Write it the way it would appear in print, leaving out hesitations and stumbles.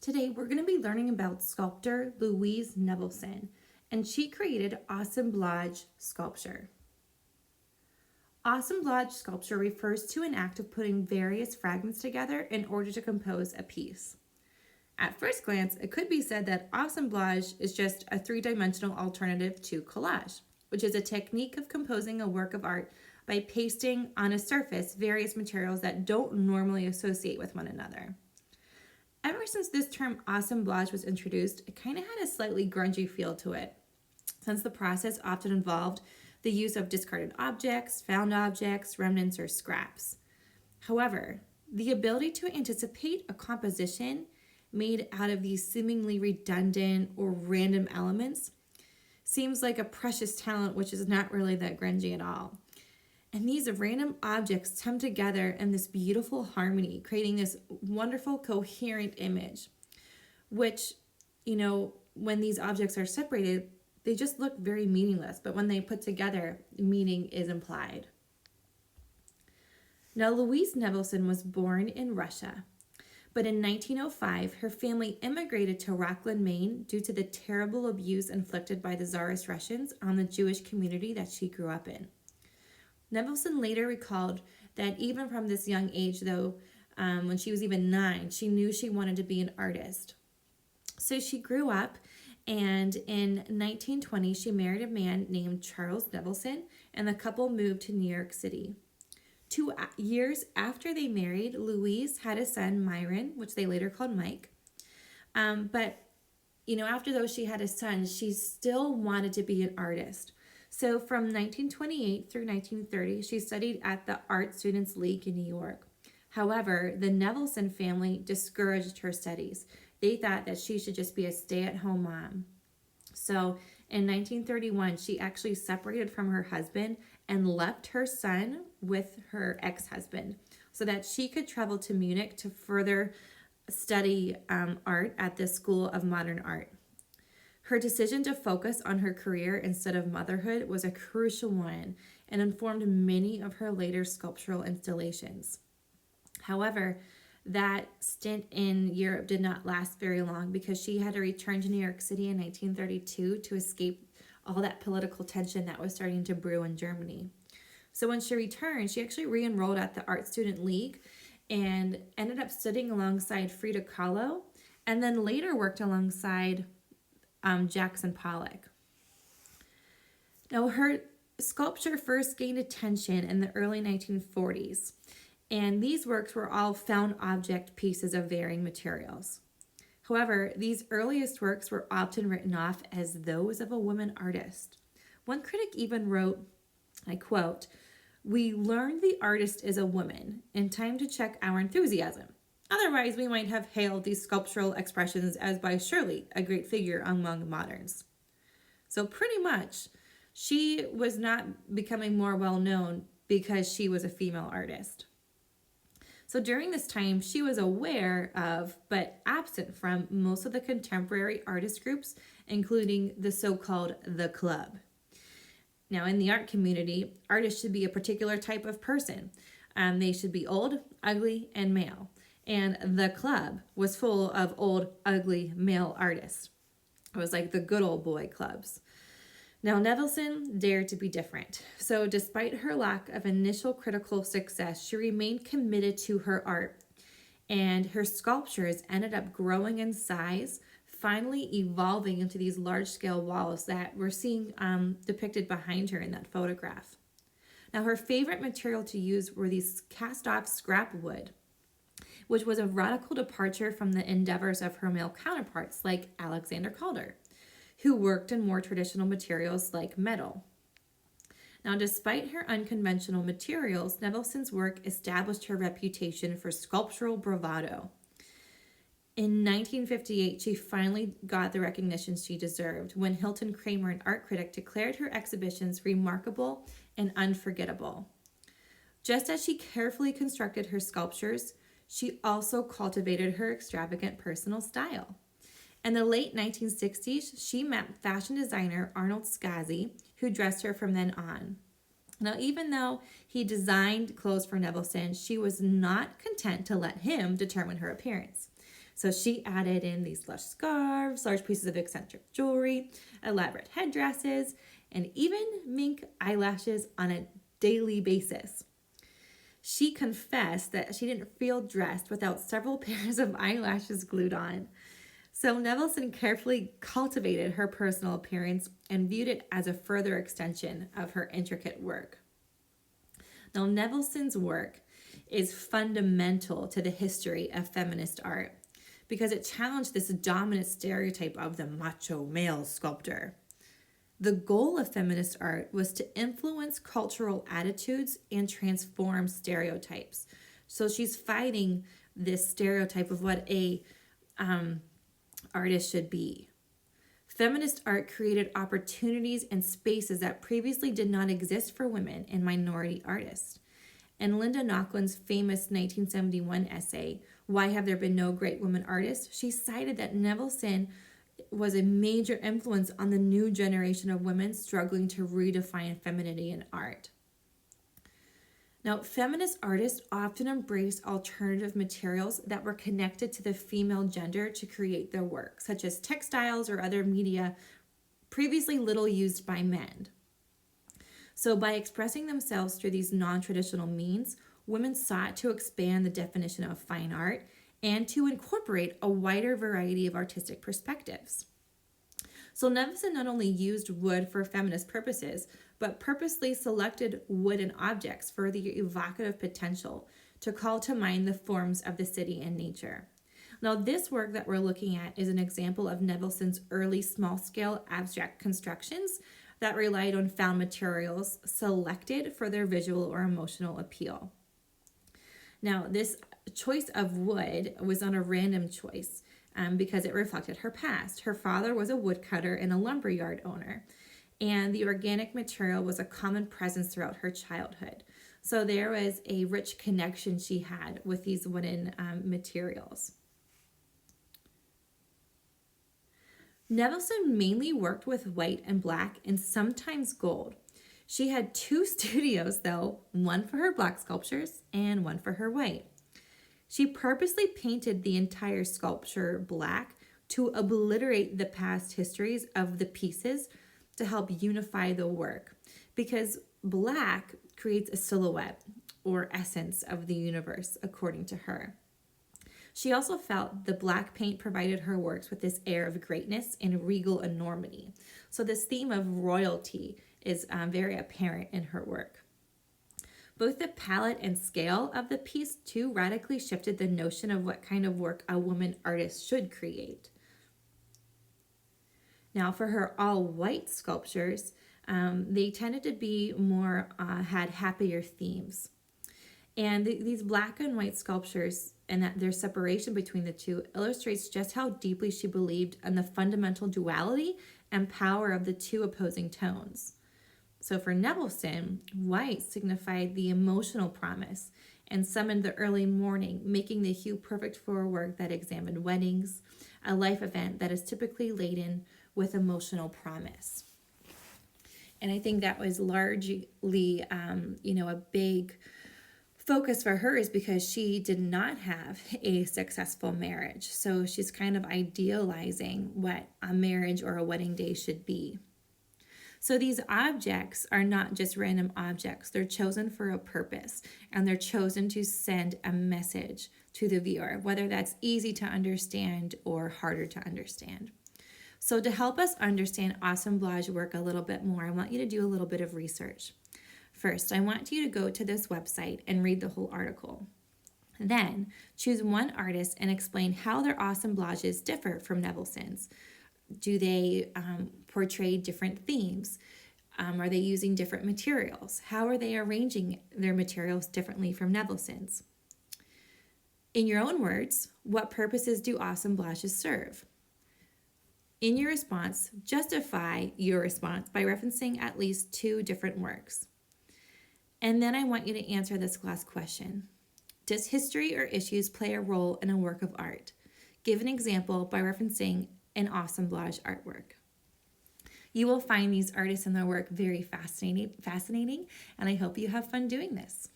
Today we're going to be learning about sculptor Louise Nevelson, and she created assemblage sculpture. Assemblage sculpture refers to an act of putting various fragments together in order to compose a piece. At first glance, it could be said that assemblage is just a three-dimensional alternative to collage, which is a technique of composing a work of art by pasting on a surface various materials that don't normally associate with one another. Ever since this term assemblage was introduced, it kind of had a slightly grungy feel to it, since the process often involved the use of discarded objects, found objects, remnants, or scraps. However, the ability to anticipate a composition made out of these seemingly redundant or random elements seems like a precious talent, which is not really that grungy at all. And these random objects come together in this beautiful harmony, creating this wonderful, coherent image, which, when these objects are separated, they just look very meaningless. But when they put together, meaning is implied. Now, Louise Nevelson was born in Russia, but in 1905, her family immigrated to Rockland, Maine due to the terrible abuse inflicted by the Tsarist Russians on the Jewish community that she grew up in. Nevelson later recalled that even from this young age, though, when she was even 9, she knew she wanted to be an artist. So she grew up, and in 1920, she married a man named Charles Nevelson, and the couple moved to New York City. 2 years after they married, Louise had a son, Myron, which they later called Mike. But after though she had a son, she still wanted to be an artist. So from 1928 through 1930, she studied at the Art Students League in New York. However, the Nevelson family discouraged her studies. They thought that she should just be a stay-at-home mom. So in 1931, she actually separated from her husband and left her son with her ex-husband so that she could travel to Munich to further study art at the School of Modern Art. Her decision to focus on her career instead of motherhood was a crucial one and informed many of her later sculptural installations. However, that stint in Europe did not last very long because she had to return to New York City in 1932 to escape all that political tension that was starting to brew in Germany. So when she returned, she actually re-enrolled at the Art Student League and ended up studying alongside Frida Kahlo, and then later worked alongside Jackson Pollock. Now, her sculpture first gained attention in the early 1940s, and these works were all found object pieces of varying materials. However, these earliest works were often written off as those of a woman artist. One critic even wrote, I quote, "We learned the artist is a woman in time to check our enthusiasm. Otherwise, we might have hailed these sculptural expressions as by surely a great figure among moderns." So pretty much, she was not becoming more well-known because she was a female artist. So during this time, she was aware of, but absent from, most of the contemporary artist groups, including the so-called The Club. Now, in the art community, artists should be a particular type of person. They should be old, ugly, and male. And The Club was full of old, ugly male artists. It was like the good old boy clubs. Now, Nevelson dared to be different. So despite her lack of initial critical success, she remained committed to her art. And her sculptures ended up growing in size, finally evolving into these large-scale walls that we're seeing depicted behind her in that photograph. Now, her favorite material to use were these cast-off scrap wood, which was a radical departure from the endeavors of her male counterparts like Alexander Calder, who worked in more traditional materials like metal. Now, despite her unconventional materials, Nevelson's work established her reputation for sculptural bravado. In 1958, she finally got the recognition she deserved when Hilton Kramer, an art critic, declared her exhibitions remarkable and unforgettable. Just as she carefully constructed her sculptures, she also cultivated her extravagant personal style. In the late 1960s, she met fashion designer Arnold Scazzi, who dressed her from then on. Now, even though he designed clothes for Nevelson, she was not content to let him determine her appearance. So she added in these lush scarves, large pieces of eccentric jewelry, elaborate headdresses, and even mink eyelashes on a daily basis. She confessed that she didn't feel dressed without several pairs of eyelashes glued on. So Nevelson carefully cultivated her personal appearance and viewed it as a further extension of her intricate work. Now, Nevelson's work is fundamental to the history of feminist art because it challenged this dominant stereotype of the macho male sculptor. The goal of feminist art was to influence cultural attitudes and transform stereotypes. So she's fighting this stereotype of what a artist should be. Feminist art created opportunities and spaces that previously did not exist for women and minority artists. In Linda Nochlund's famous 1971 essay, Why Have There Been No Great Women Artists?, she cited that Nevelson was a major influence on the new generation of women struggling to redefine femininity in art. Now, feminist artists often embraced alternative materials that were connected to the female gender to create their work, such as textiles or other media previously little used by men. So by expressing themselves through these non-traditional means, women sought to expand the definition of fine art and to incorporate a wider variety of artistic perspectives. So Nevelson not only used wood for feminist purposes, but purposely selected wooden objects for the evocative potential to call to mind the forms of the city and nature. Now, this work that we're looking at is an example of Nevelson's early small-scale abstract constructions that relied on found materials selected for their visual or emotional appeal. Now, this choice of wood was not a random choice because it reflected her past. Her father was a woodcutter and a lumberyard owner, and the organic material was a common presence throughout her childhood. So there was a rich connection she had with these wooden materials. Nevelson mainly worked with white and black and sometimes gold. She had two studios though, one for her black sculptures and one for her white. She purposely painted the entire sculpture black to obliterate the past histories of the pieces to help unify the work, because black creates a silhouette or essence of the universe, according to her. She also felt the black paint provided her works with this air of greatness and regal enormity. So this theme of royalty is very apparent in her work. Both the palette and scale of the piece too radically shifted the notion of what kind of work a woman artist should create. Now, for her all-white sculptures, they tended to be more, had happier themes. And these black and white sculptures and that their separation between the two illustrates just how deeply she believed in the fundamental duality and power of the two opposing tones. So for Nevelson, white signified the emotional promise and summoned the early morning, making the hue perfect for a work that examined weddings, a life event that is typically laden with emotional promise. And I think that was largely, a big focus for her, is because she did not have a successful marriage. So she's kind of idealizing what a marriage or a wedding day should be. So these objects are not just random objects. They're chosen for a purpose, and they're chosen to send a message to the viewer, whether that's easy to understand or harder to understand. So to help us understand Assemblage work a little bit more, I want you to do a little bit of research. First, I want you to go to this website and read the whole article. Then, choose one artist and explain how their assemblages differ from Nevelson's. Do they portray different themes? Are they using different materials? How are they arranging their materials differently from Nevelson's? In your own words, what purposes do assemblages serve? In your response, justify your response by referencing at least two different works. And then I want you to answer this last question. Does history or issues play a role in a work of art? Give an example by referencing an assemblage artwork. You will find these artists and their work very fascinating, and I hope you have fun doing this.